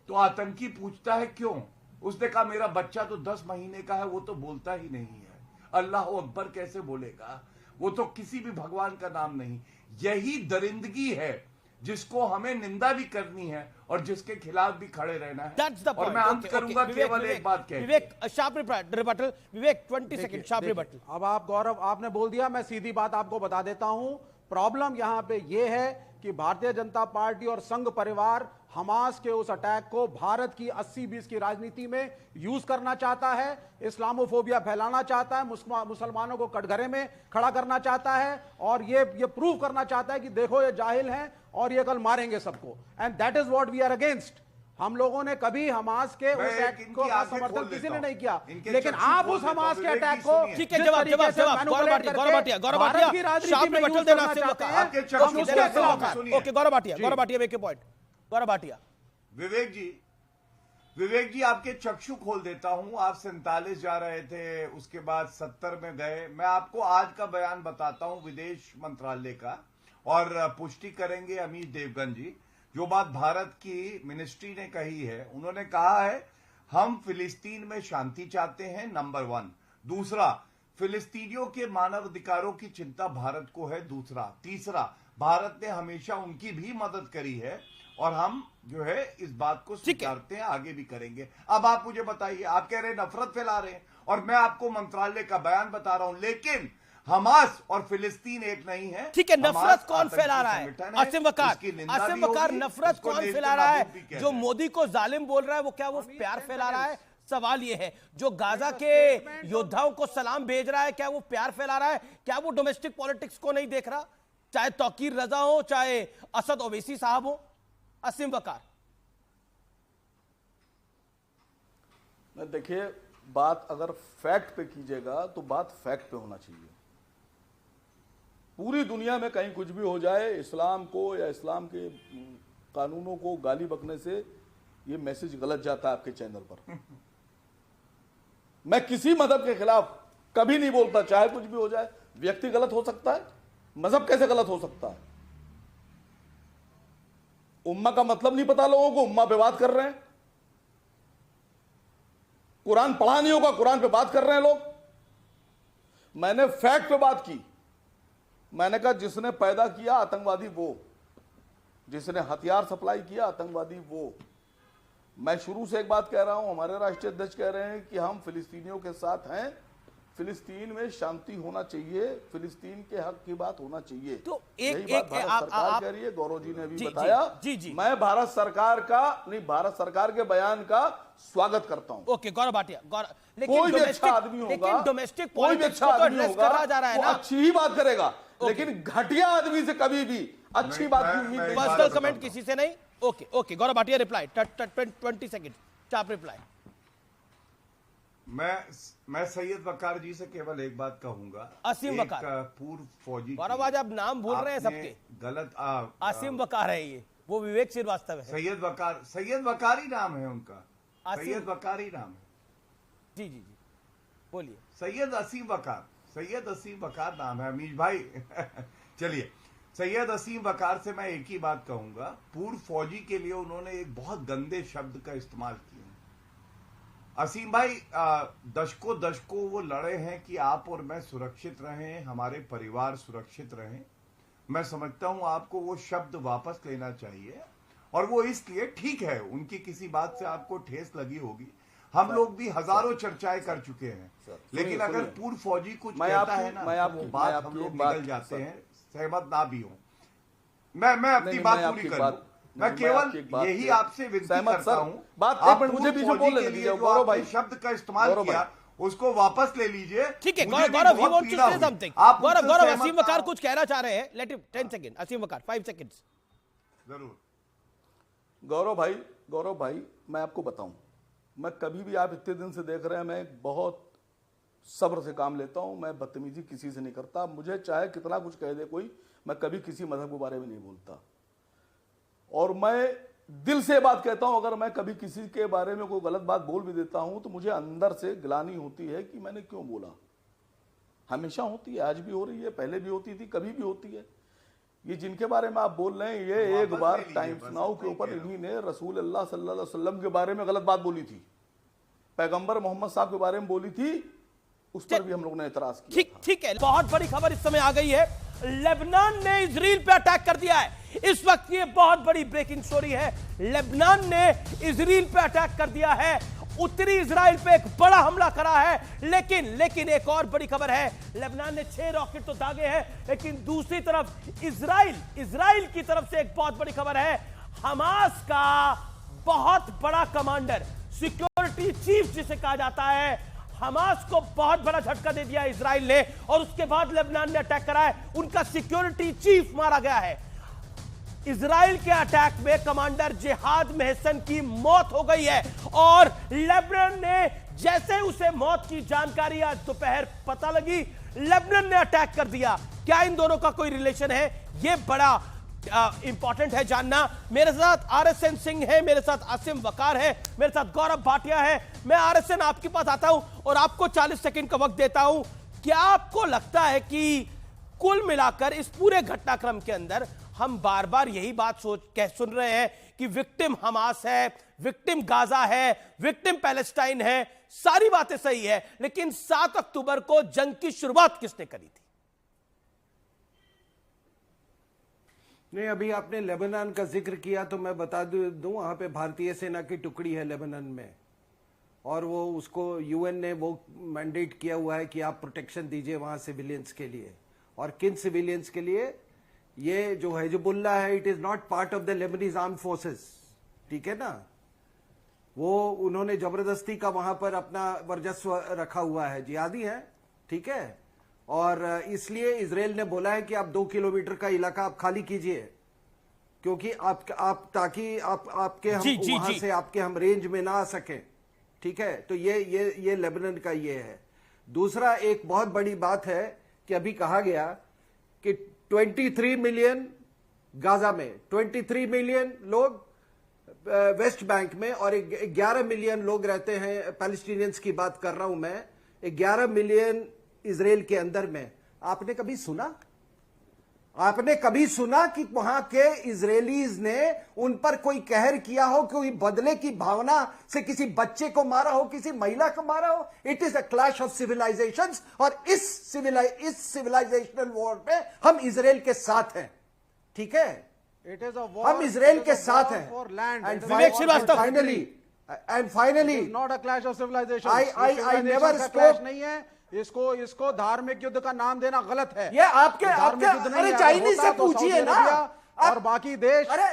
तो आतंकी पूछता है क्यों, उसने कहा मेरा बच्चा तो 10 महीने का है, वो तो बोलता ही नहीं है, अल्लाह अकबर कैसे बोलेगा, वो तो किसी भी भगवान का नाम नहीं। यही दरिंदगी है जिसको हमें निंदा भी करनी है और जिसके खिलाफ भी खड़े रहना है। और मैं अंत करूंगा केवल एक बात कह, विवेक शार्प रिबटल, विवेक 20 सेकंड शार्प रिबटल। अब आप गौरव आपने बोल दिया, मैं सीधी बात आपको बता देता हूं। प्रॉब्लम यहां पे ये है कि भारतीय जनता पार्टी और संघ परिवार हमास के उस अटैक को भारत की 80-20 की राजनीति में यूज करना चाहता है, इस्लामोफोबिया फैलाना चाहता है, मुसलमानों को कटघरे में खड़ा करना चाहता है और ये प्रूव करना चाहता है कि देखो ये जाहिल हैं और ये कल मारेंगे सबको। And that is what we are against. हम लोगों ने कभी हमास के उस अटैक को समर्थन किसी ने नहीं किया, लेकिन आप उस हमास के अटैक को ठीक है, जवाब गौरव भाटिया शार्प रिबटल देना चाहते हैं। Okay Gaurav Bhatia make a point. Gaurav Bhatia. Vivek ji आपके चक्षु खोल देता हूं। आप 47 जा रहे थे, उसके बाद 70 में गए। मैं आपको आज का बयान बताता हूं विदेश मंत्रालय का, और पुष्टि करेंगे अमीश देवगन जी। जो बात भारत की मिनिस्ट्री ने कही है, उन्होंने कहा है हम फिलिस्तीन में शांति चाहते हैं, नंबर 1। दूसरा, फिलिस्तीनियों के मानव अधिकारों की चिंता भारत को है, दूसरा। तीसरा, भारत ने हमेशा उनकी भी मदद करी है और हम जो है इस बात को स्वीकारते हैं, आगे भी करेंगे। अब आप मुझे बताइए, आप कह रहे हैं नफरत फैला रहे हैं और मैं आपको मंत्रालय का बयान बता रहा हूं, लेकिन हमास और फिलिस्तीन एक नहीं है। ठीक है, नफरत कौन फैला रहा है? आसिम वकार नफरत कौन फैला रहा है? जो मोदी को जालिम बोल रहा है, वो क्या वो प्यार फैला रहा है? सवाल ये है, जो गाजा के योद्धाओं को सलाम भेज रहा है, क्या वो प्यार फैला रहा है? क्या वो डोमेस्टिक पॉलिटिक्स को नहीं देख रहा? चाहे तौकीर रजा हो, चाहे असद ओवैसी साहब हो। असीम वकार। देखिए, बात अगर फैक्ट पे कीजिएगा तो बात फैक्ट पे होना चाहिए। पूरी दुनिया में कहीं कुछ भी हो जाए, इस्लाम को या इस्लाम के कानूनों को गाली बकने से ये मैसेज गलत जाता है आपके चैनल पर। मैं किसी मजहब के खिलाफ कभी नहीं बोलता, चाहे कुछ भी हो जाए। व्यक्ति गलत हो सकता है, मजहब कैसे गलत हो सकता है? उम्मा का मतलब नहीं पता लोगों को, उम्मा पे बात कर रहे हैं। कुरान पढ़ा नहीं होगा, कुरान पे बात कर रहे हैं लोग। मैंने फैक्ट पे बात की। मैंने कहा जिसने पैदा किया आतंकवादी वो, जिसने हथियार सप्लाई किया आतंकवादी वो। मैं शुरू से एक बात कह रहा हूं, हमारे राष्ट्रीय अध्यक्ष कह रहे हैं कि हम फिलिस्तीनियों के साथ हैं, फिलिस्तीन में शांति होना चाहिए, फिलिस्तीन के हक की बात होना चाहिए। तो यही बात भारत सरकार कह रही है। गौरव जी ने अभी बताया। मैं भारत सरकार का नहीं, भारत सरकार के बयान का स्वागत करता हूं। ओके गौरव भाटिया, कोई भी अच्छा आदमी होगा, डोमेस्टिक कोई भी अच्छा आदमी होगा, वो अच्छी ही बात करेगा, लेकिन घटिया आदमी से कभी भी अच्छी बात की उम्मीद नहीं। पर्सनल कमेंट किसी से नहीं। Okay Gaurav Bhatia reply 20 second चाप रिप्लाई। मैं सैयद वकार जी से केवल एक बात कहूंगा। असीम वकार, पूर्व फौजी। गौरव आज आप नाम भूल रहे हैं सबके। गलत आसिम वकार है ये, वो विवेक श्रीवास्तव है। सैयद वकार ही नाम है उनका, सैयद वकार ही नाम है। जी बोलिए। सैयद असीम वकार नाम है अमीश भाई। चलिए, सैयद असीम वकार से मैं एक ही बात कहूंगा। पूर्व फौजी के लिए उन्होंने एक बहुत गंदे शब्द का इस्तेमाल किया। असीम भाई दशकों वो लड़े हैं कि आप और मैं सुरक्षित रहें, हमारे परिवार सुरक्षित रहें। मैं समझता हूं आपको वो शब्द वापस लेना चाहिए, और वो इसलिए ठीक है, उनकी किसी बात से आपको ठेस लगी होगी। हम लोग भी हजारों चर्चाएं कर चुके हैं, लेकिन अगर पूर्व फौजी कुछ कहता है ना, वो बात हम लोग निकल जाते हैं, सहमत ना भी हो। मैं अपनी बात पूरी कर लूं। मैं केवल यही आपसे विनती करता हूं, बात आप मुझे भी जो बोलने दीजिए। गौरव भाई शब्द का इस्तेमाल किया, उसको वापस ले लीजिए। ठीक है मुझे भी गौरव, ही बहुत वांट्स टू पीड़ा से हुई। समथिंग। आप गौरव उससे गौरव सहमत असीम ना वकार हो। कुछ कहना चाह रहे हैं। Let him 10 second. Aseem Waqar 5 seconds. जरूर। गौरव भाई मैं आपको बताऊं, मैं कभी भी, आप इतने दिन से देख रहे हैं, मैं बहुत सब्र से काम लेता हूं, मैं बदतमीजी किसी से नहीं करता। मुझे चाहे कितना कुछ कह दे कोई, मैं कभी किसी मजहब के बारे में नहीं बोलता, और मैं दिल से बात कहता हूं। अगर मैं कभी किसी के बारे में कोई गलत बात बोल भी देता हूं तो मुझे अंदर से गिलानी होती है कि मैंने क्यों बोला। हमेशा होती है, आज भी हो रही है, पहले भी होती थी, कभी भी होती है। ये जिनके बारे में आप बोल रहे हैं, ये एक बार टाइम्स नाउ के ऊपर इन्हीं ने रसूल अल्लाह सल्लल्लाहु अलैहि वसल्लम के बारे में गलत बात बोली थी, पैगंबर मोहम्मद साहब के बारे में बोली थी, उस पर भी हम लोगों ने एतराज किया। ठीक है। बहुत बड़ी खबर इस समय आ गई है, लेबनान ने इजराइल पे अटैक कर दिया है। इस वक्त ये बहुत बड़ी ब्रेकिंग स्टोरी है। लेबनान ने इजराइल पे अटैक कर दिया है, उत्तरी इजराइल पे एक बड़ा हमला करा है। लेकिन एक और बड़ी खबर है, लेबनान ने 6 रॉकेट तो दागे हैं, लेकिन दूसरी तरफ इजराइल की तरफ से एक बहुत बड़ी खबर है। हमास का बहुत बड़ा कमांडर, सिक्योरिटी चीफ जिसे कहा जाता है, हमास को बहुत बड़ा झटका दे दिया इजराइल ने, और उसके बाद लेबनान ने अटैक करा है। उनका सिक्योरिटी चीफ मारा गया है। इजराइल के अटैक में कमांडर जिहाद मेहसन की मौत हो गई है, और लेबनान ने जैसे उसे मौत की जानकारी आज दोपहर पता लगी, लेबनान ने अटैक कर दिया। क्या इन दोनों का कोई रिलेशन है? यह बड़ा इंपॉर्टेंट है जानना। मेरे साथ RSN सिंह है, मेरे साथ असीम वकार है, मेरे साथ गौरव भाटिया है। मैं RSN आपके पास आता हूं और आपको 40 सेकंड का वक्त देता हूं। क्या आपको लगता है कि कुल मिलाकर इस पूरे घटनाक्रम के अंदर हम बार बार यही बात सुन रहे हैं कि विक्टिम हमास है, विक्टिम गाजा है, विक्टिम पैलेस्टाइन है, सारी बातें सही है, लेकिन 7 अक्टूबर को जंग की शुरुआत किसने करी थी? नहीं, अभी आपने लेबनान का जिक्र किया तो मैं बता दूं, वहां पे भारतीय सेना की टुकड़ी है लेबनान में, और वो उसको यूएन ने वो मैंडेट किया हुआ है कि आप प्रोटेक्शन दीजिए वहां सिविलियंस के लिए। और किन सिविलियंस के लिए? ये जो हिजबुल्लाह है, it is not part of the Lebanese armed forces, ठीक है ना। वो उन्होंने जबरदस्ती का वहां पर अपना वर्चस्व रखा हुआ है, जिहादी है, ठीक है। और इसलिए इजराइल ने बोला है कि आप 2 किलोमीटर का इलाका आप खाली कीजिए, क्योंकि ताकि आपके हम वहां से आपके हम रेंज में ना आ सके, ठीक है। तो ये लेबनान का ये है। दूसरा एक बहुत बड़ी बात है कि अभी कहा गया कि 23 मिलियन गाजा में, 23 मिलियन लोग वेस्ट बैंक में, और 11 मिलियन लोग रहते हैं, पैलेस्टीनियंस की बात कर रहा हूं मैं, 11 मिलियन इजराइल के अंदर में। आपने कभी सुना कि वहां के इजरायलीज ने उन पर कोई कहर किया हो, कोई बदले की भावना से किसी बच्चे को मारा हो, किसी महिला को मारा हो? It is a clash of civilizations, और इस सिविलाइजेशनल वॉर पे हम इजराइल के साथ हैं, ठीक है। इट इज अ वॉर, हम इजराइल के साथ हैं। For land and finally not a clash of civilization. I never clash नहीं है। इसको धार्मिक युद्ध का नाम देना गलत है। ये आपके अरे चाइनीज से पूछिए ना, और बाकी देश। अरे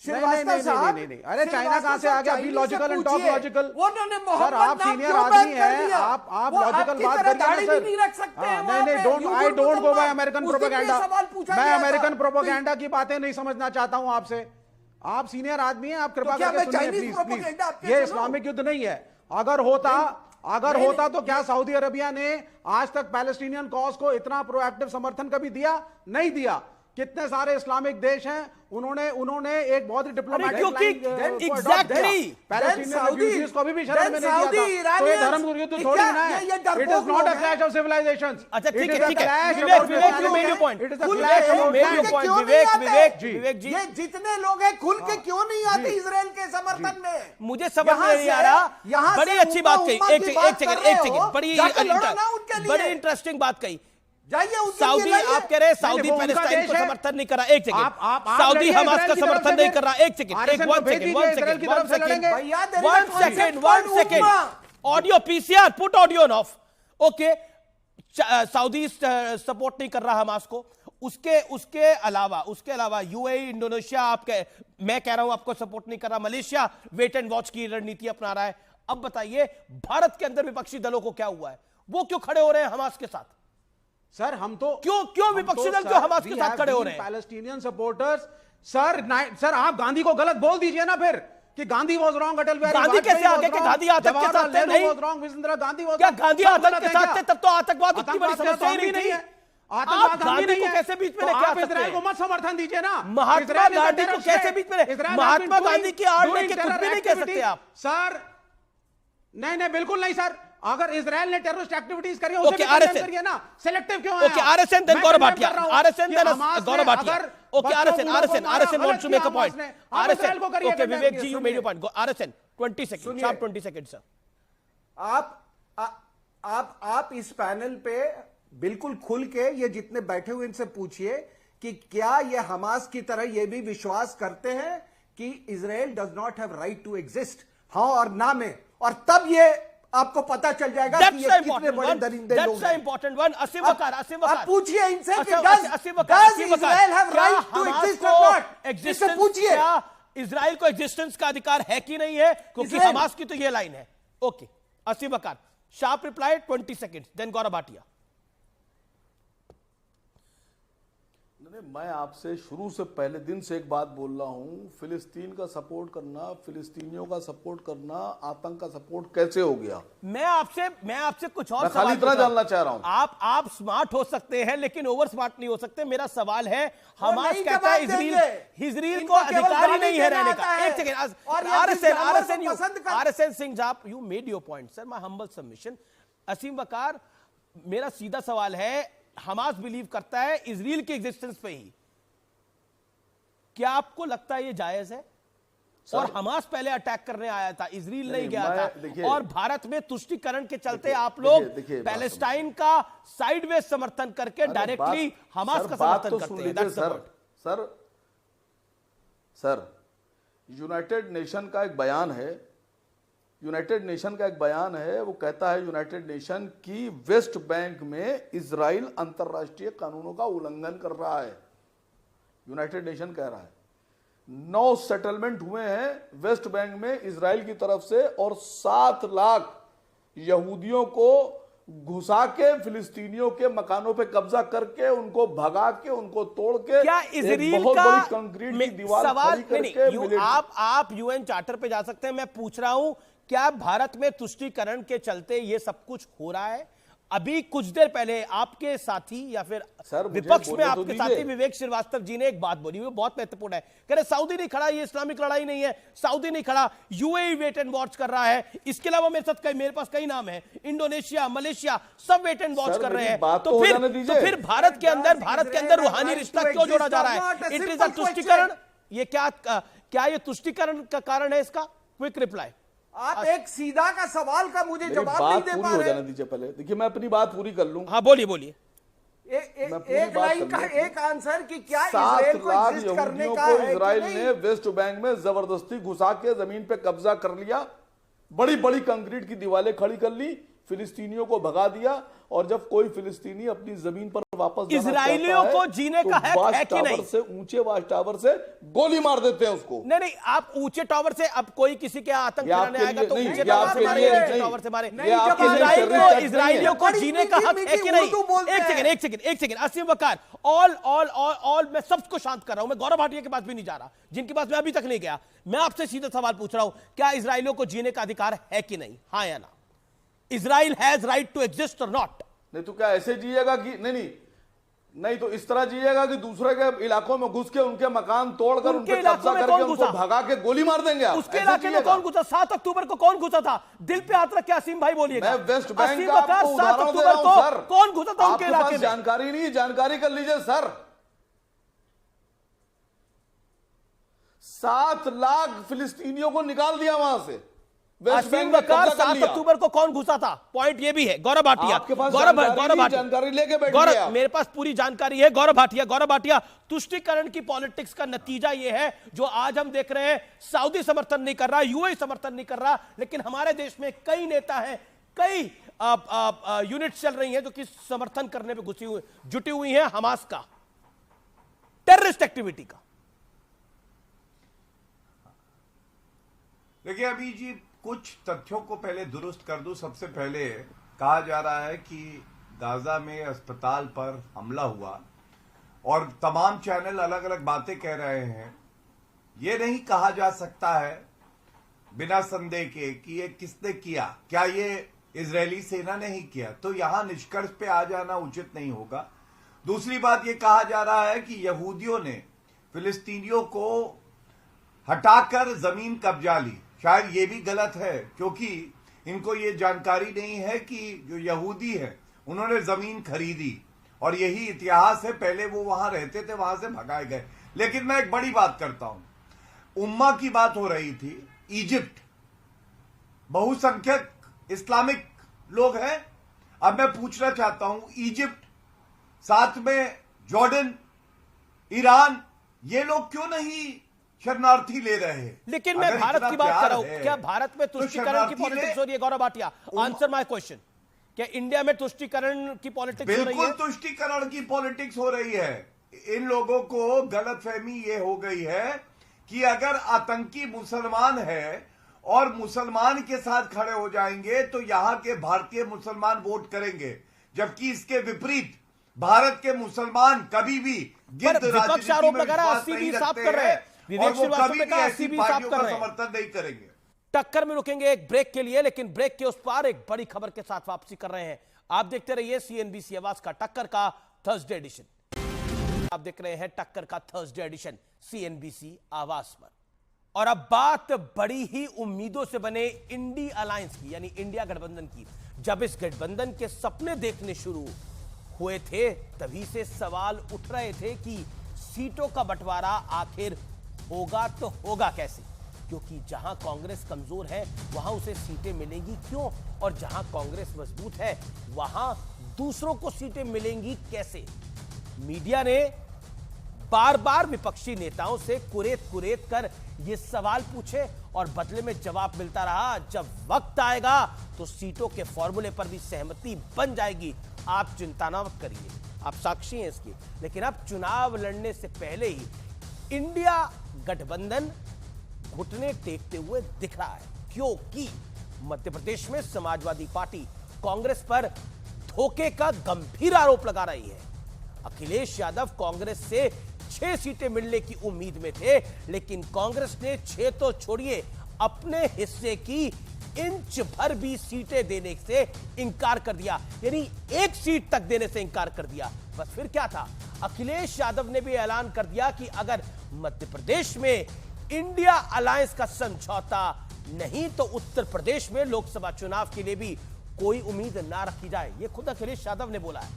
नहीं, अरे चाइना कहाँ से आ गया? अभी logical and top logical. Sir आप सीनियर आदमी हैं, आप लॉजिकल बात करिए ना सर। नहीं, I don't go bye American propaganda. मैं अमेरिकन प्रोपेगेंडा की बातें नहीं समझना चाहता हूं आपसे। आप सीनियर आदमी हैं, आप कृपा करके सुनिए प्लीज। ये इस्लामिक युद्ध नहीं है। अगर होता तो क्या सऊदी अरबिया ने आज तक पैलेस्टीनियन कॉज को इतना प्रोएक्टिव समर्थन कभी दिया? नहीं दिया। कितने सारे इस्लामिक देश हैं, उन्होंने एक बहुत ही डिप्लोमेटिक को अभी भी शरण में नहीं दिया था। तो ये धर्म युद्ध थोड़ी ना है। It is not a clash of civilizations. अच्छा ठीक है। विवेक जी, ये जितने लोग हैं खुल के क्यों नहीं आते इजराइल के समर्थन में? मुझे समझ में नहीं आ रहा। बड़ी अच्छी बात कही, एक सेकंड, बड़ी इंटरेस्टिंग बात कही। सऊदी, आप कह रहे हैं सऊदी पैलेस्टाइन को समर्थन नहीं कर रहा। एक सेकंड, सऊदी हमास का समर्थन नहीं कर रहा। एक second, one second, audio PCR, put audio on off. Okay, Saudi support नहीं कर रहा हमास को। उसके अलावा यूएई, इंडोनेशिया, मैं कह रहा हूं आपको सपोर्ट नहीं कर रहा। मलेशिया वेट एंड वॉच की रणनीति अपना रहा है। अब बताइए भारत के अंदर विपक्षी दलों को क्या हुआ है, वो क्यों खड़े हो रहे हैं हमास के साथ? सर हम तो क्यों विपक्षी दल क्यों हमास के साथ खड़े हो रहे हैं? पैलेस्टीनियन सपोर्टर्स सर आप गांधी को गलत बोल दीजिए ना फिर कि गांधी वाज रॉन्ग, अटल बिहारी गांधी कैसे आगे कि गांधी आतंक के साथ थे? नहीं was wrong, Indira Gandhi was क्या गांधी आतंक के साथ थे? तब तो आतंकवाद उतनी बड़ी समस्या ही नहीं थी। आतंकवाद आप गांधी को कैसे बीच में लेके आ सकते इजराइल को हैं? मत समर्थन दीजिए ना। महात्मा गांधी को कैसे बीच में? महात्मा गांधी की आड़ लेके कुछ भी नहीं कह सकते आप सर। नहीं बिल्कुल नहीं सर, अगर इजराइल ने टेररिस्ट एक्टिविटीज करी है ओके, उसे भी कंडेम करिए ना। सिलेक्टिव क्यों है? Okay, RSN then Gaurav Bhatia, RSN then Gaurav Bhatia. Okay, RSN wants to make a point. RSN, okay Vivek ji, you made your point. RSN 20 second, sharp 20 second sir. आप इस पैनल पे बिल्कुल खुल के ये जितने बैठे हुए इनसे पूछिए कि क्या ये हमास की तरह ये भी विश्वास करते हैं कि Israel does not have right to exist, हाँ और ना में, और तब ये आपको पता चल जाएगा कि ये कितने बड़े दरिंदे लोग हैं। Important one. असीम वकार, आप पूछिए इनसे कि does Israel have right to exist or not? इससे पूछिए इजराइल को एग्जिस्टेंस का अधिकार है कि नहीं है, क्योंकि हमास की तो ये लाइन है। ओके, असीम वकार, sharp reply 20 second, then Gaurav Bhatia. मैं आपसे शुरू से पहले दिन से एक बात बोल रहा हूं, फिलिस्तीन का सपोर्ट करना, फिलिस्तीनियों का सपोर्ट करना, आतंक का सपोर्ट कैसे हो गया? मैं आपसे कुछ और खाली इतना जानना चाह रहा हूं। आप स्मार्ट हो सकते हैं लेकिन ओवर स्मार्ट नहीं हो सकते। मेरा सवाल है, हमास कहता है इजराइल को अधिकार ही नहीं है रहने का। एक सेकंड, आरएसएन सिंह आप, you made your point sir, my humble submission. Aseem Waqar, मेरा सीधा सवाल है, हमास बिलीव करता है इजराइल के एग्जिस्टेंस पे ही, क्या आपको लगता है ये जायज है? और हमास पहले अटैक करने आया था, इजराइल नहीं गया था, और भारत में तुष्टीकरण के चलते आप लोग पैलेस्टाइन का साइडवेज समर्थन करके डायरेक्टली हमास का समर्थन करते हैं। सर यूनाइटेड नेशन का एक बयान है, वो कहता है यूनाइटेड नेशन की वेस्ट बैंक में इजराइल अंतरराष्ट्रीय कानूनों का उल्लंघन कर रहा है। यूनाइटेड नेशन कह रहा है 9 सेटलमेंट हुए हैं वेस्ट बैंक में इजराइल की तरफ से, और 7 लाख यहूदियों को घुसा के फिलिस्तीनियों के मकानों पे कब्जा करके उनको भगा के उनको तोड़ के क्या इजराइल बहुत का बड़ी कंक्रीट की दीवार सवाल खड़ी करके आप यूएन चार्टर पे जा सकते हैं। मैं पूछ रहा हूं, क्या भारत में तुष्टीकरण के चलते ये सब कुछ हो रहा है? अभी कुछ देर पहले आपके साथी या फिर विपक्ष में आपके साथी विवेक श्रीवास्तव जी ने एक बात बोली, वो बहुत महत्वपूर्ण है। कह रहे सऊदी नहीं खड़ा, ये इस्लामिक लड़ाई नहीं है, सऊदी नहीं खड़ा, यूएई वेट एंड वॉच कर रहा है। इसके अलावा मेरे पास कई नाम है, इंडोनेशिया, मलेशिया, सब वेट एंड वॉच कर रहे हैं। तो फिर भारत के अंदर रूहानी रिश्ता क्यों जोड़ा जा रहा है? इट इज अ तुष्टीकरण। ये क्या ये तुष्टीकरण का कारण है? इसका क्विक रिप्लाई। आप एक सीधा का सवाल का मुझे जवाब नहीं दे पा रहे। दीजिए पहले, देखिए मैं अपनी बात पूरी कर लूं। हाँ बोलिए। एक लाइन का एक आंसर कि क्या 7 लाख यहूदियों को इजराइल ने वेस्ट बैंक में जबरदस्ती घुसा के जमीन पे कब्जा कर लिया, बड़ी बड़ी कंक्रीट की दीवारें खड़ी कर ली, फिलिस्तीनियों को भगा दिया, और जब कोई फिलिस्तीनी अपनी जमीन पर वापस इजराइलियों को जीने का हक है कि नहीं? से ऊंचे वाच टावर से गोली मार देते हैं उसको। नहीं, आप ऊंचे टावर से, अब कोई किसी के आतंक गिराने आएगा तो ऊंचे टावर से मारे, नीचे टावर से मारे। इजराइलियों को जीने का हक है कि नहीं? एक सेकंड असीम वकार, ऑल मैं सबको शांत कर रहा हूं, मैं गौरव भाटिया के पास भी नहीं जा रहा, जिनके पास मैं अभी तक नहीं गया। मैं आपसे सीधा सवाल पूछ रहा हूं, क्या इजराइलियों को जीने का अधिकार है कि नहीं? हाँ या ना? Israel has right to exist और नॉट? नहीं तो क्या ऐसे जिएगा कि नहीं तो इस तरह जिएगा कि दूसरे के इलाकों में घुस के उनके मकान तोड़कर उनके कब्जा करके उनको भगा के गोली मार देंगे आप? उसके इलाके में कौन घुसा? 7 अक्टूबर को कौन घुसा था? दिल पे हाथ रख के असीम भाई बोलिएगा। मैं वेस्ट बैंक का आपको उदाहरण दे रहा हूं सर। कौन घुसा था उनके इलाके में? जानकारी नहीं, जानकारी कर लीजिए सर। 7 लाख फिलिस्तीनियों को निकाल दिया वहां से। असीम वकार, 7 अक्टूबर को कौन घुसा था? पॉइंट ये भी है। गौरव भाटिया, जानकारी लेके बैठ गया। मेरे पास पूरी जानकारी है। गौरव भाटिया, तुष्टीकरण की पॉलिटिक्स का नतीजा ये है जो आज हम देख रहे हैं। सऊदी समर्थन नहीं कर रहा, यूएई समर्थन नहीं कर रहा, लेकिन हमारे देश में कई नेता हैं, कई यूनिट्स चल रही हैं जो कि समर्थन करने पे जुटी हुई हैं हमास का, टेररिस्ट एक्टिविटी का। देखिए अभी जी कुछ तथ्यों को पहले दुरुस्त कर दूं। सबसे पहले कहा जा रहा है कि गाजा में अस्पताल पर हमला हुआ और तमाम चैनल अलग अलग बातें कह रहे हैं। यह नहीं कहा जा सकता है बिना संदेह के कि ये किसने किया, क्या ये इजरायली सेना ने ही किया, तो यहां निष्कर्ष पे आ जाना उचित नहीं होगा। दूसरी बात ये कहा जा रहा है कि यहूदियों ने फिलिस्तीनियों को हटाकर जमीन कब्जा ली। शायद ये भी गलत है, क्योंकि इनको ये जानकारी नहीं है कि जो यहूदी है उन्होंने जमीन खरीदी और यही इतिहास है, पहले वो वहां रहते थे, वहां से भगाए गए। लेकिन मैं एक बड़ी बात करता हूं, उम्मा की बात हो रही थी। इजिप्ट बहुसंख्यक इस्लामिक लोग हैं। अब मैं पूछना चाहता हूं, इजिप्ट साथ में जॉर्डन, ईरान, ये लोग क्यों नहीं शरणार्थी ले रहे हैं? लेकिन मैं भारत की बात कर रहा हूं। क्या भारत में तुष्टीकरण की पॉलिटिक्स हो रही है? Gaurav Bhatia, answer my question. क्या इंडिया में तुष्टीकरण की पॉलिटिक्स हो रही है? बिल्कुल तुष्टीकरण की पॉलिटिक्स हो रही है। इन लोगों को गलतफहमी ये हो गई है कि अगर आतंकी मुसलमान है और मुसलमान के साथ खड़े हो जाएंगे तो यहां के भारतीय मुसलमान वोट करेंगे, जबकि इसके विपरीत भारत के मुसलमान कभी भी विपक्ष आरोप लगा रहा है 80 भी साफ कर रहे हैं। विवेक श्रीवास्तव ने कहा 80 भी साफ कर रहे हैं। समर्थन नहीं करेंगे। टक्कर में रुकेंगे एक ब्रेक के लिए, लेकिन ब्रेक के उस पार एक बड़ी खबर के साथ वापसी कर रहे हैं। आप देखते रहिए सीएनबीसी आवाज का टक्कर का थर्सडे एडिशन। आप देख रहे हैं टक्कर का थर्सडे एडिशन सीएनबीसी आवाज पर। और अब बात बड़ी ही उम्मीदों से बने इंडी अलायंस की, यानी इंडिया गठबंधन की। जब इस गठबंधन के सपने देखने शुरू हुए थे, तभी से सवाल उठ रहे थे कि सीटों का बंटवारा आखिर होगा तो होगा कैसे, क्योंकि जहां कांग्रेस कमजोर है वहां उसे सीटें मिलेंगी क्यों, और जहां कांग्रेस मजबूत है वहां दूसरों को सीटें मिलेंगी कैसे। मीडिया ने बार बार विपक्षी नेताओं से कुरेद कर ये सवाल पूछे और बदले में जवाब मिलता रहा, जब वक्त आएगा तो सीटों के फॉर्मूले पर भी सहमति बन जाएगी, आप चिंता ना करिए, आप साक्षी हैं इसकी। लेकिन अब चुनाव लड़ने से पहले ही इंडिया गठबंधन घुटने टेकते हुए दिख रहा है, क्योंकि मध्य प्रदेश में समाजवादी पार्टी कांग्रेस पर धोखे का गंभीर आरोप लगा रही है। अखिलेश यादव कांग्रेस से 6 सीटें मिलने की उम्मीद में थे, लेकिन कांग्रेस ने 6 तो छोड़िए, अपने हिस्से की इंच भर भी सीटें देने से इंकार कर दिया, यानी 1 सीट तक देने से इंकार कर दिया। बस फिर क्या था, अखिलेश यादव ने भी ऐलान कर दिया कि अगर मध्य प्रदेश में इंडिया अलायंस का समझौता नहीं तो उत्तर प्रदेश में लोकसभा चुनाव के लिए भी कोई उम्मीद ना रखी जाए। ये खुद अखिलेश यादव ने बोला है।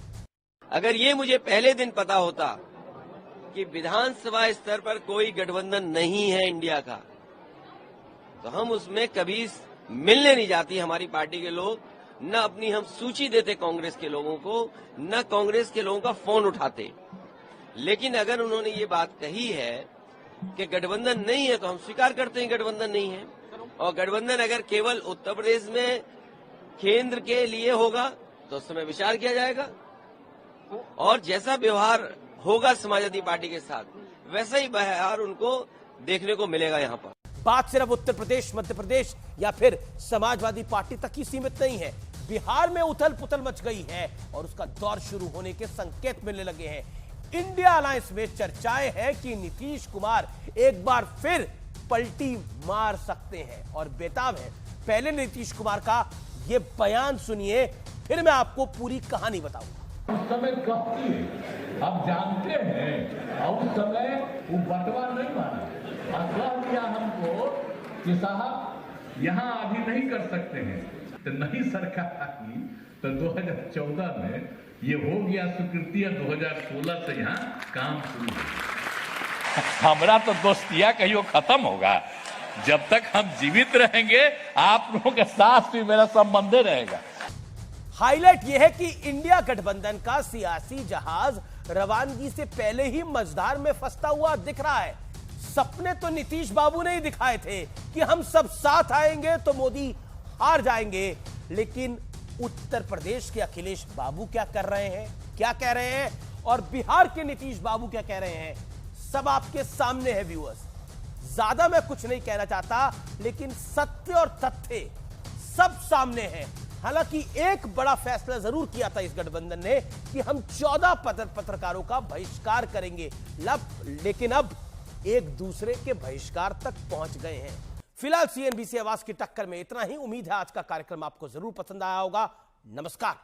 अगर ये मुझे पहले दिन पता होता कि विधानसभा स्तर पर कोई गठबंधन नहीं है इंडिया का, तो हम उसमें कभी मिलने नहीं जाती हमारी पार्टी के लोग, न अपनी हम सूची देते कांग्रेस के लोगों को, न कांग्रेस के लोगों का फोन उठाते। लेकिन अगर उन्होंने ये बात कही है कि गठबंधन नहीं है, तो हम स्वीकार करते हैं गठबंधन नहीं है। और गठबंधन अगर केवल उत्तर प्रदेश में केंद्र के लिए होगा तो उस समय विचार किया जाएगा, और जैसा व्यवहार होगा समाजवादी पार्टी के साथ वैसा ही व्यवहार उनको देखने को मिलेगा। यहाँ पर बात सिर्फ उत्तर प्रदेश, मध्य प्रदेश या फिर समाजवादी पार्टी तक ही सीमित नहीं है। बिहार में उथल पुथल मच गई है और उसका दौर शुरू होने के संकेत मिलने लगे हैं। इंडिया अलायंस में चर्चाएं हैं कि नीतीश कुमार एक बार फिर पलटी मार सकते हैं और बेताब है। पहले नीतीश कुमार का यह बयान सुनिए, फिर मैं आपको पूरी कहानी बताऊंगा। उस समय कब की आप जानते हैं, और उस समय वो बंटवार नहीं माना, कह दिया हमको कि साहब यहाँ अभी नहीं कर सकते हैं, तो नहीं सरकार आई तो 2014 में ये हो गया स्वीकृति, 2016 से यहाँ काम शुरू हो। हमारा तो दोस्तिया कहियो खत्म होगा, जब तक हम जीवित रहेंगे आप लोगों के साथ भी मेरा संबंध रहेगा। हाईलाइट यह है कि इंडिया गठबंधन का सियासी जहाज रवानगी से पहले ही मझधार में फंसता हुआ दिख रहा है। सपने तो नीतीश बाबू ने ही दिखाए थे कि हम सब साथ आएंगे तो मोदी हार जाएंगे, लेकिन उत्तर प्रदेश के अखिलेश बाबू क्या कर रहे हैं, क्या कह रहे हैं, और बिहार के नीतीश बाबू क्या कह रहे हैं, सब आपके सामने है व्यूअर्स। ज्यादा मैं कुछ नहीं कहना चाहता, लेकिन सत्य और तथ्य सब सामने हैं। हालांकि एक बड़ा फैसला जरूर किया था इस गठबंधन ने कि हम 14 पत्रकारों का बहिष्कार करेंगे, लेकिन अब एक दूसरे के बहिष्कार तक पहुंच गए हैं। फिलहाल सीएनबीसी आवाज की टक्कर में इतना ही। उम्मीद है आज का कार्यक्रम आपको जरूर पसंद आया होगा। नमस्कार।